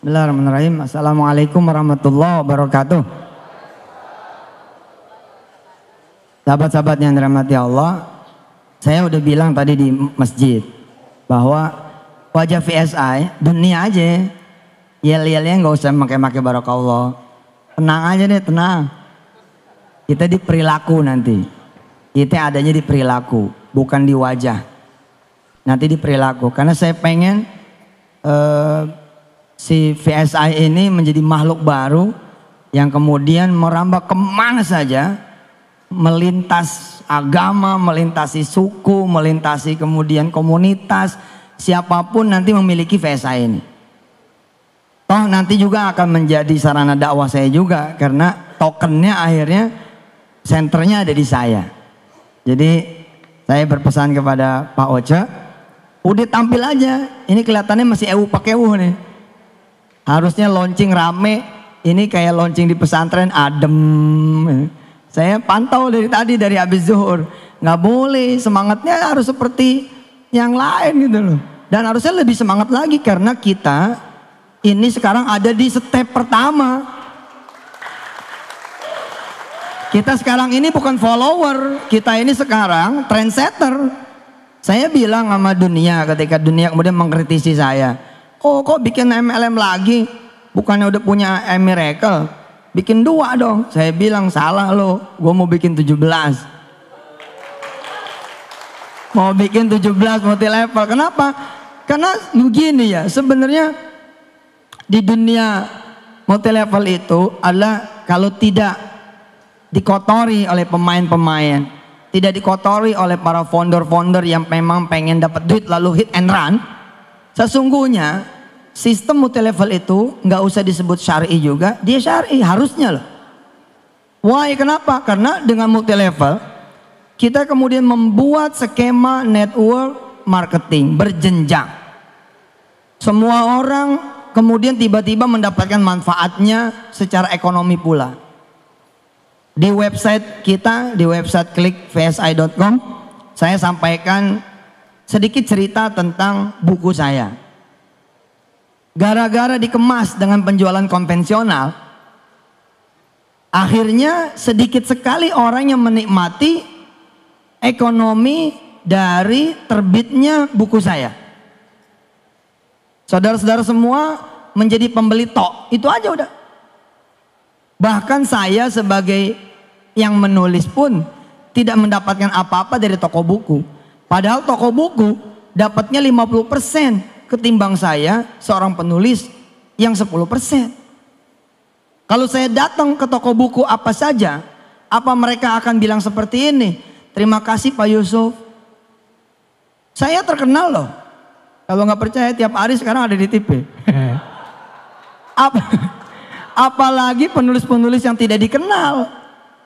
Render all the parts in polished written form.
Bismillahirrahmanirrahim. Assalamualaikum warahmatullahi wabarakatuh. Sahabat-sahabat yang dirahmati Allah, saya udah bilang tadi di masjid bahwa wajah VSI dunia aja, yel-yelnya nggak usah pakai barakallah. Tenang aja deh, tenang. Kita di perilaku nanti. Kita adanya di perilaku, bukan di wajah. Nanti di perilaku. Karena saya pengen si VSI ini menjadi makhluk baru yang kemudian merambah kemana saja, melintas agama, melintasi suku, melintasi kemudian komunitas, siapapun nanti memiliki VSI ini. Toh nanti juga akan menjadi sarana dakwah saya juga, karena tokennya akhirnya senternya ada di saya. Jadi saya berpesan kepada Pak Oce, udah tampil aja, ini kelihatannya masih pakai nih. Harusnya launching rame, ini kayak launching di pesantren adem. Saya pantau dari tadi, dari habis zuhur. Nggak boleh, semangatnya harus seperti yang lain gitu loh. Dan harusnya lebih semangat lagi karena kita ini sekarang ada di step pertama. Kita sekarang ini bukan follower, kita ini sekarang trendsetter. Saya bilang sama dunia ketika dunia kemudian mengkritisi saya. Oh kok bikin MLM lagi? Bukannya udah punya Miracle? Bikin 2 dong. Saya bilang salah lo, gue mau bikin 17. Mau bikin 17 multi level. Kenapa? Karena begini ya, sebenarnya di dunia multi level itu adalah kalau tidak dikotori oleh pemain-pemain, tidak dikotori oleh para founder-founder yang memang pengen dapat duit lalu hit and run. Sesungguhnya sistem multi level itu nggak usah disebut syar'i juga, dia syar'i harusnya loh. Why? Kenapa? Karena dengan multi level kita kemudian membuat skema network marketing berjenjang. Semua orang kemudian tiba-tiba mendapatkan manfaatnya secara ekonomi pula. Di website kita, di website klikvsi.com, saya sampaikan sedikit cerita tentang buku saya. Gara-gara dikemas dengan penjualan konvensional, akhirnya sedikit sekali orang yang menikmati ekonomi dari terbitnya buku saya. Saudara-saudara semua menjadi pembeli tok, itu aja udah. Bahkan saya sebagai yang menulis pun tidak mendapatkan apa-apa dari toko buku. Padahal toko buku dapatnya 50% ketimbang saya seorang penulis yang 10%. Kalau saya datang ke toko buku apa saja, apa mereka akan bilang seperti ini? Terima kasih Pak Yusuf. Saya terkenal loh. Kalau nggak percaya tiap hari sekarang ada di TV. Apalagi penulis-penulis yang tidak dikenal.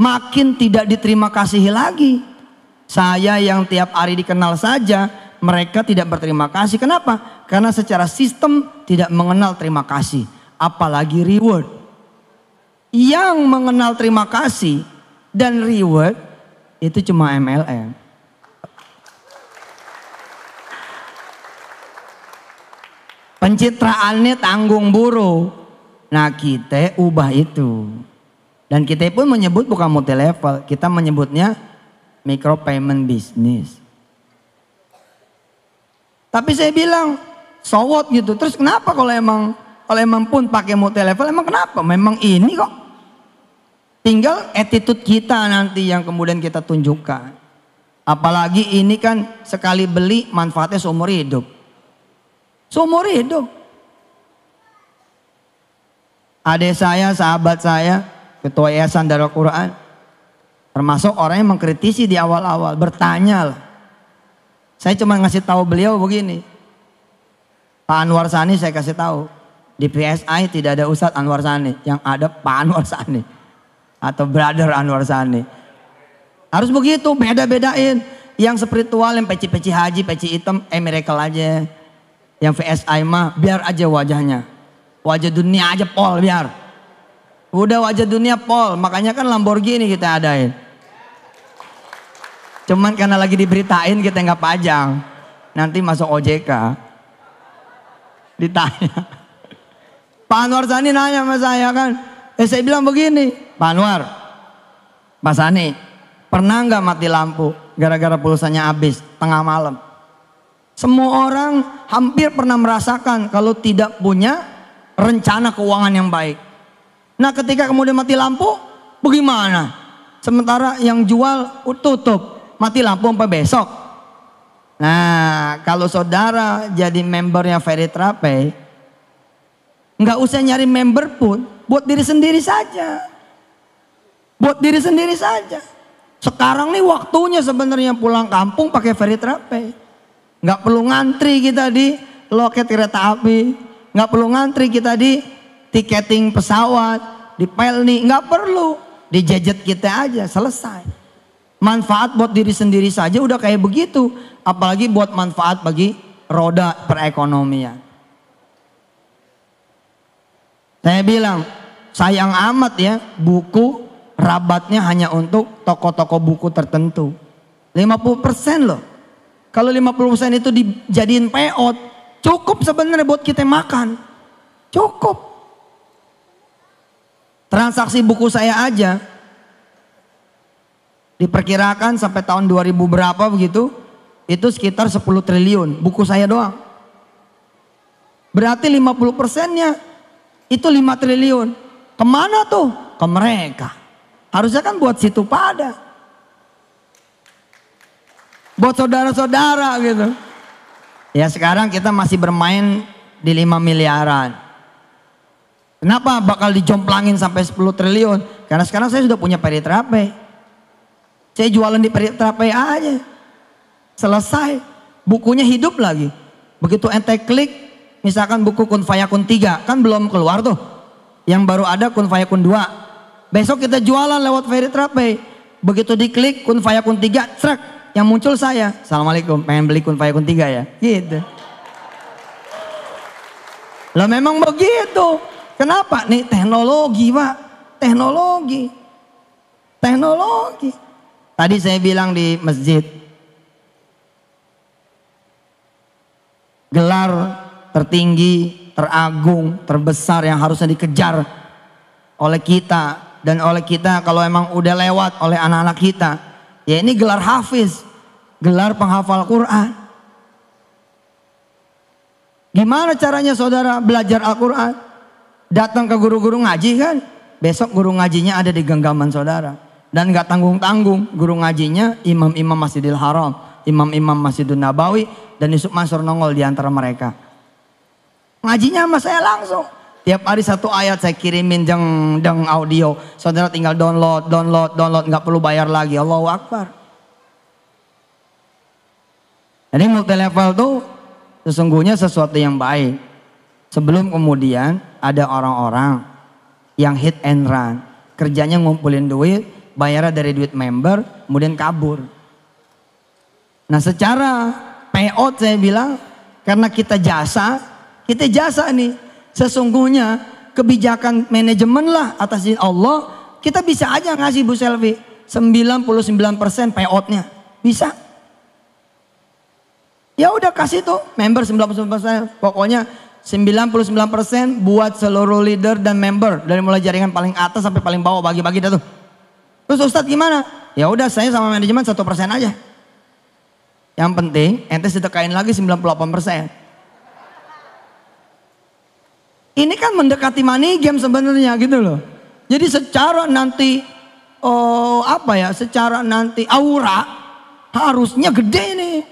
Makin tidak diterima kasihi lagi. Saya yang tiap hari dikenal saja, mereka tidak berterima kasih. Kenapa? Karena secara sistem tidak mengenal terima kasih, apalagi reward. Yang mengenal terima kasih dan reward itu cuma MLM. Pencitraannya tanggung buruh. Nah kita ubah itu. Dan kita pun menyebut bukan multi level, kita menyebutnya micro payment business. Tapi saya bilang, so what gitu. Terus kenapa kalau emang pun pakai multi level, emang kenapa? Memang ini kok. Tinggal attitude kita nanti yang kemudian kita tunjukkan. Apalagi ini kan sekali beli manfaatnya seumur hidup. Seumur hidup. Adik saya, sahabat saya, Ketua Yayasan Darul Quran, termasuk orang yang mengkritisi di awal-awal, bertanya lah. Saya cuma ngasih tahu beliau begini, Pak Anwar Sani saya kasih tahu, di PSI tidak ada Ustadz Anwar Sani, yang ada Pak Anwar Sani atau Brother Anwar Sani. Harus begitu, beda-bedain. Yang spiritual, yang peci-peci haji, peci hitam, miracle aja. Yang VSI mah biar aja wajahnya, wajah dunia aja pol biar. Udah wajah dunia pol, makanya kan Lamborghini kita adain. Cuman karena lagi diberitain kita nggak pajang. Nanti masuk OJK. Ditanya. Pak Anwar Sani nanya sama saya kan. Saya bilang begini, Pak Anwar, Pak Sani, pernah nggak mati lampu gara-gara pulsanya habis tengah malam? Semua orang hampir pernah merasakan kalau tidak punya rencana keuangan yang baik. Nah ketika kemudian mati lampu, bagaimana? Sementara yang jual tutup, mati lampu sampai besok. Nah kalau saudara jadi membernya Veritrape, nggak usah nyari member pun, buat diri sendiri saja. Buat diri sendiri saja. Sekarang nih waktunya sebenarnya pulang kampung pakai Veritrape. Nggak perlu ngantri kita di loket kereta api, nggak perlu ngantri kita di tiketing pesawat, di Pelni, nggak perlu, di gadget kita aja selesai. Manfaat buat diri sendiri saja udah kayak begitu, apalagi buat manfaat bagi roda perekonomian. Saya bilang sayang amat ya buku rabatnya hanya untuk toko-toko buku tertentu. 50% loh. Kalau 50% itu dijadiin peot, cukup sebenarnya buat kita makan. Cukup. Transaksi buku saya aja diperkirakan sampai tahun 2000 berapa begitu, itu sekitar 10 triliun buku saya doang. Berarti 50%-nya itu 5 triliun. Kemana tuh? Ke mereka. Harusnya kan buat situ pada. Buat saudara-saudara gitu. Ya sekarang kita masih bermain di 5 miliaran. Kenapa bakal dijomplangin sampai 10 triliun? Karena sekarang saya sudah punya Veritrape. Saya jualan di Veritrape aja. Selesai. Bukunya hidup lagi. Begitu ente klik, misalkan buku Kun Fayakun 3, kan belum keluar tuh. Yang baru ada Kun Fayakun 2. Besok kita jualan lewat Veritrape. Begitu diklik Kun Fayakun 3, trek. Yang muncul saya, Assalamualaikum, pengen beli Kun Fayakun 3 ya? Gitu. Lah memang begitu. Kenapa? Nih teknologi Pak. Teknologi. Teknologi. Tadi saya bilang di masjid. Gelar tertinggi, teragung, terbesar yang harusnya dikejar oleh kita. Dan oleh kita kalau emang udah lewat oleh anak-anak kita. Ya ini gelar hafiz, gelar penghafal Quran. Gimana caranya saudara belajar Al-Quran? Datang ke guru-guru ngaji kan? Besok guru ngajinya ada di genggaman saudara. Dan gak tanggung-tanggung, guru ngajinya imam-imam Masjidil Haram, imam-imam Masjidun Nabawi, dan Yusuf Mansur nongol di antara mereka. Ngajinya sama saya langsung. Tiap hari 1 ayat saya kirimin deng audio. Saudara tinggal download, nggak perlu bayar lagi. Allahu Akbar. Jadi multi level tuh sesungguhnya sesuatu yang baik. Sebelum kemudian ada orang-orang yang hit and run. Kerjanya ngumpulin duit, bayarnya dari duit member, kemudian kabur. Nah secara payout saya bilang, karena kita jasa nih. Sesungguhnya kebijakan manajemen lah atas izin Allah, kita bisa aja ngasih Bu Selvi 99% payoutnya, bisa. Ya udah kasih tuh member 99%, pokoknya 99% buat seluruh leader dan member dari mulai jaringan paling atas sampai paling bawah, bagi-bagi dah tuh. Terus Ustadz gimana? Ya udah saya sama manajemen 1% aja. Yang penting ente sedekain lagi 98%. Ini kan mendekati money game sebenarnya gitu loh. Jadi secara nanti secara nanti aura harusnya gede nih.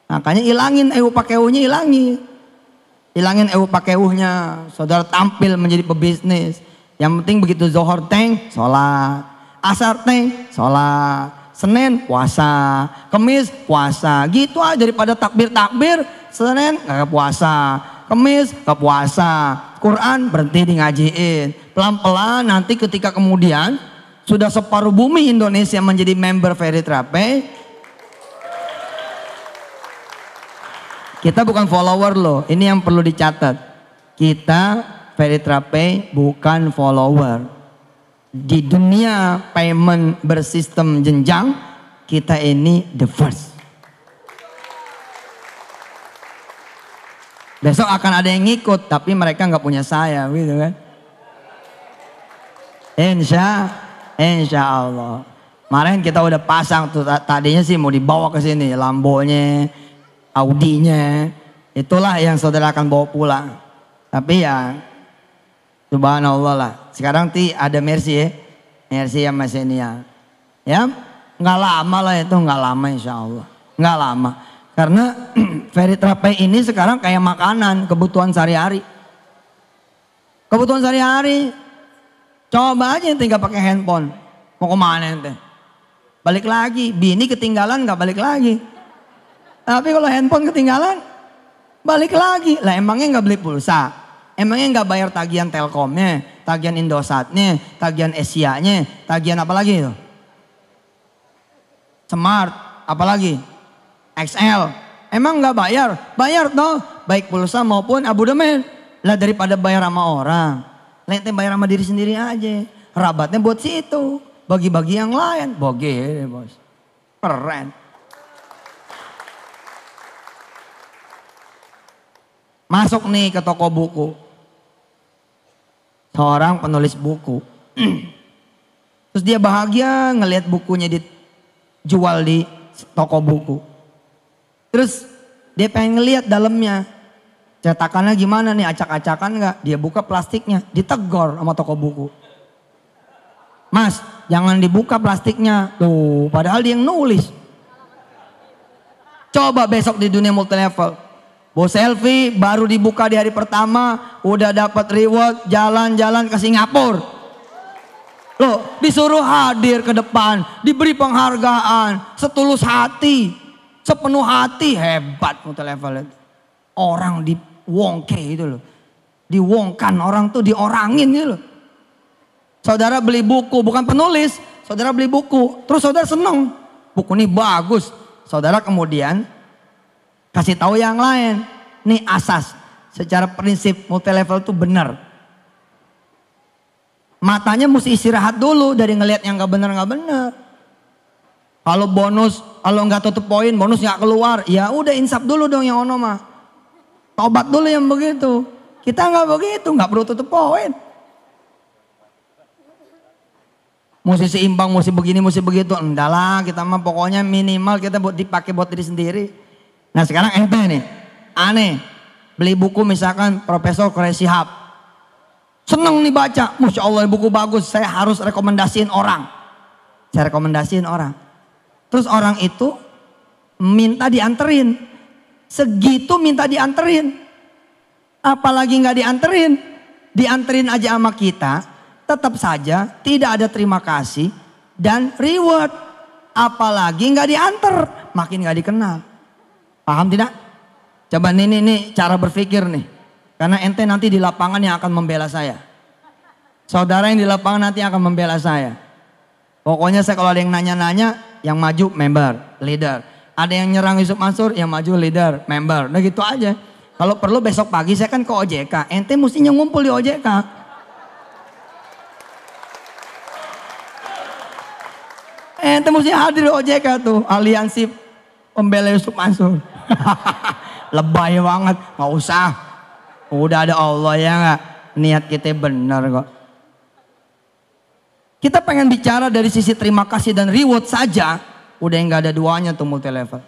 Makanya ilangin pakeuhnya, ilangin pakeuhnya. Saudara tampil menjadi pebisnis. Yang penting begitu Zohor teng, sholat, Asar teng, sholat, Senin puasa, Kemis puasa, gitu aja daripada takbir, Senin nggak puasa. Kemis ke puasa, Quran berhenti di ngajiin. Pelan-pelan nanti ketika kemudian sudah separuh bumi Indonesia menjadi member Veritrape, kita bukan follower loh, ini yang perlu dicatat. Kita Veritrape bukan follower. Di dunia payment bersistem jenjang, kita ini the first. Besok akan ada yang ngikut, tapi mereka nggak punya saya, gitu kan? Insya Allah. Kemarin kita udah pasang tuh, tadinya sih mau dibawa ke sini, Lambonya, Audinya, itulah yang saudara akan bawa pulang. Tapi ya, subhanallah lah. Sekarang ada Mercy ya, Mercy sama Xenia. Ya, nggak lama lah itu, nggak lama insya Allah, nggak lama. Karena Veritra Pay ini sekarang kayak makanan, kebutuhan sehari-hari. Kebutuhan sehari-hari. Coba aja tinggal pakai handphone. Mau kemana ente? Balik lagi. Bini ketinggalan nggak balik lagi. Tapi kalau handphone ketinggalan, balik lagi. Lah emangnya nggak beli pulsa? Emangnya nggak bayar tagihan Telkomnya, tagihan Indosatnya, tagihan Asianya, tagihan apa lagi itu? Smart, apa lagi? XL, emang nggak bayar? Bayar toh, baik pulsa maupun abodemen. Lah daripada bayar sama orang, lente bayar sama diri sendiri aja. Rabatnya buat situ, bagi-bagi yang lain. Boge bos, keren. Masuk nih ke toko buku, seorang penulis buku. Terus dia bahagia ngelihat bukunya dijual di toko buku. Terus dia pengen ngeliat dalamnya, cetakannya gimana nih, acak-acakan nggak? Dia buka plastiknya, ditegor sama toko buku. Mas, jangan dibuka plastiknya. Tuh, padahal dia yang nulis. Coba besok di dunia multi level, Bos Selfie baru dibuka di hari pertama, udah dapat reward, jalan-jalan ke Singapura. Loh, disuruh hadir ke depan, diberi penghargaan, setulus hati. Sepenuh hati, hebat multi level itu. Orang diwongke itu loh. Diwongkan, orang tuh diorangin gitu loh. Saudara beli buku, bukan penulis. Saudara beli buku, terus saudara seneng. Buku ini bagus. Saudara kemudian kasih tahu yang lain. Nih asas, secara prinsip multi level itu benar. Matanya mesti istirahat dulu dari ngelihat yang gak benar. Kalau bonus, kalau nggak tutup poin, bonus nggak keluar, ya udah insap dulu dong yang ono mah. Tobat dulu yang begitu. Kita nggak begitu, nggak perlu tutup poin. Mesti seimbang, mesti begini, mesti begitu. Enggak lah, kita mah pokoknya minimal kita buat dipakai buat diri sendiri. Nah sekarang ente nih, aneh, beli buku misalkan Profesor Quraish Shihab. Seneng nih baca, Masya Allah buku bagus, saya harus rekomendasiin orang. Saya rekomendasiin orang. Terus orang itu minta dianterin. Segitu minta dianterin. Apalagi nggak dianterin. Dianterin aja sama kita. Tetap saja tidak ada terima kasih dan reward. Apalagi nggak dianter. Makin nggak dikenal. Paham tidak? Coba nih cara berpikir nih. Karena ente nanti di lapangan yang akan membela saya. Saudara yang di lapangan nanti akan membela saya. Pokoknya saya kalau ada yang nanya-nanya, yang maju member, leader. Ada yang nyerang Yusuf Mansur, yang maju leader, member. Nah gitu aja. Kalau perlu besok pagi saya kan ke OJK. Ente mestinya ngumpul di OJK. Ente mesti hadir di OJK tuh. Aliansi Pembela Yusuf Mansur. Lebay banget. Gak usah. Udah ada Allah ya gak? Niat kita benar kok. Kita pengen bicara dari sisi terima kasih dan reward saja, udah nggak ada duanya tuh multi level.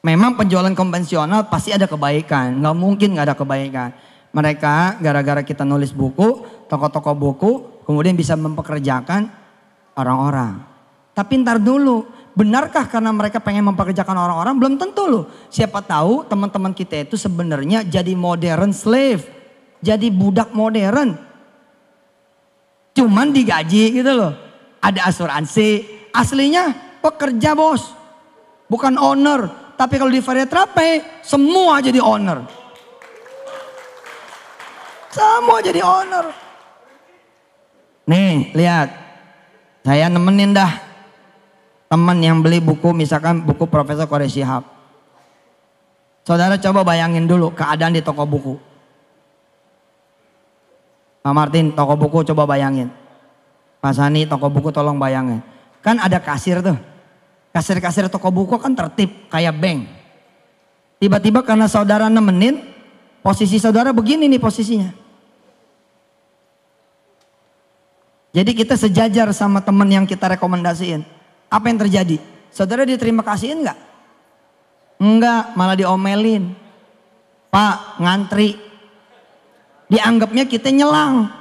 Memang penjualan konvensional pasti ada kebaikan, nggak mungkin nggak ada kebaikan. Mereka gara-gara kita nulis buku, toko-toko buku, kemudian bisa mempekerjakan orang-orang. Tapi ntar dulu, benarkah karena mereka pengen mempekerjakan orang-orang? Belum tentu loh. Siapa tahu teman-teman kita itu sebenarnya jadi modern slave, jadi budak modern. Cuman digaji gitu loh. Ada asuransi. Aslinya pekerja bos. Bukan owner. Tapi kalau di Veritra Pay semua jadi owner. Semua jadi owner. Nih lihat. Saya nemenin dah. Teman yang beli buku misalkan buku Profesor Quraish Shihab. Saudara coba bayangin dulu keadaan di toko buku. Pak Martin, toko buku coba bayangin. Pak Sani, toko buku tolong bayangin. Kan ada kasir tuh. Kasir-kasir toko buku kan tertib kayak bank. Tiba-tiba karena saudara nemenin, posisi saudara begini nih posisinya. Jadi kita sejajar sama teman yang kita rekomendasiin. Apa yang terjadi? Saudara diterima kasihin nggak? Enggak, malah diomelin. Pak, ngantri. Dianggapnya kita nyelang.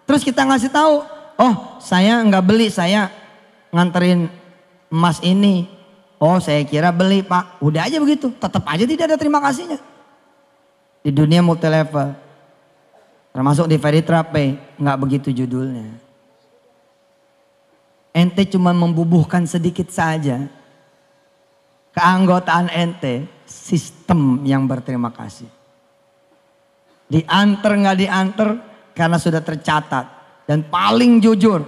Terus kita ngasih tahu, oh saya nggak beli, saya nganterin emas ini. Oh saya kira beli Pak. Udah aja begitu, tetap aja tidak ada terima kasihnya. Di dunia multi level, termasuk di Veritrape, nggak begitu judulnya. Ente cuma membubuhkan sedikit saja keanggotaan ente, sistem yang berterima kasih. Diantar nggak diantar karena sudah tercatat. Dan paling jujur,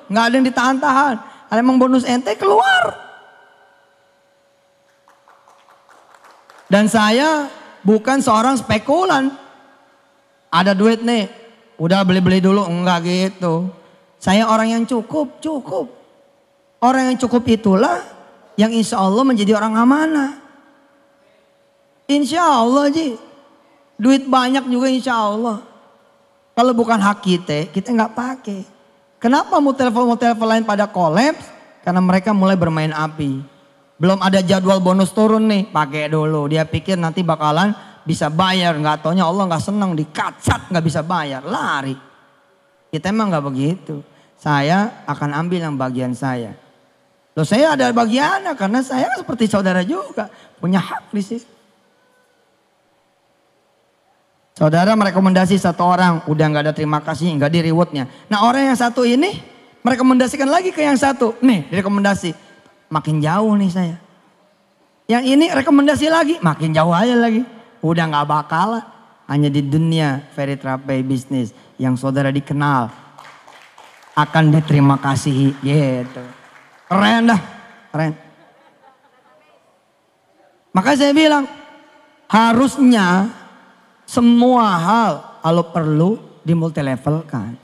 nggak ada yang ditahan-tahan. Ada emang bonus ente keluar. Dan saya bukan seorang spekulan. Ada duit nih, udah beli-beli dulu, enggak gitu. Saya orang yang cukup. Orang yang cukup itulah yang insya Allah menjadi orang amanah. Insya Allah Ji. Duit banyak juga insya Allah. Kalau bukan hak kita nggak pakai. Kenapa multi-level lain pada kolaps? Karena mereka mulai bermain api. Belum ada jadwal bonus turun nih, pakai dulu. Dia pikir nanti bakalan bisa bayar, nggak taunya Allah nggak senang, dikacat nggak bisa bayar, lari. Kita emang nggak begitu. Saya akan ambil yang bagian saya. Loh saya ada bagiannya karena saya seperti saudara juga punya hak di situ. Saudara merekomendasi satu orang, udah nggak ada terima kasih, nggak di rewardnya. Nah orang yang satu ini merekomendasikan lagi ke yang satu, nih direkomendasi. Makin jauh nih saya. Yang ini rekomendasi lagi, makin jauh aja lagi. Udah gak bakalan. Hanya di dunia Veritrape bisnis yang saudara dikenal akan diterima kasih gitu. Keren dah, keren. Maka saya bilang harusnya semua hal kalau perlu di multi level kan.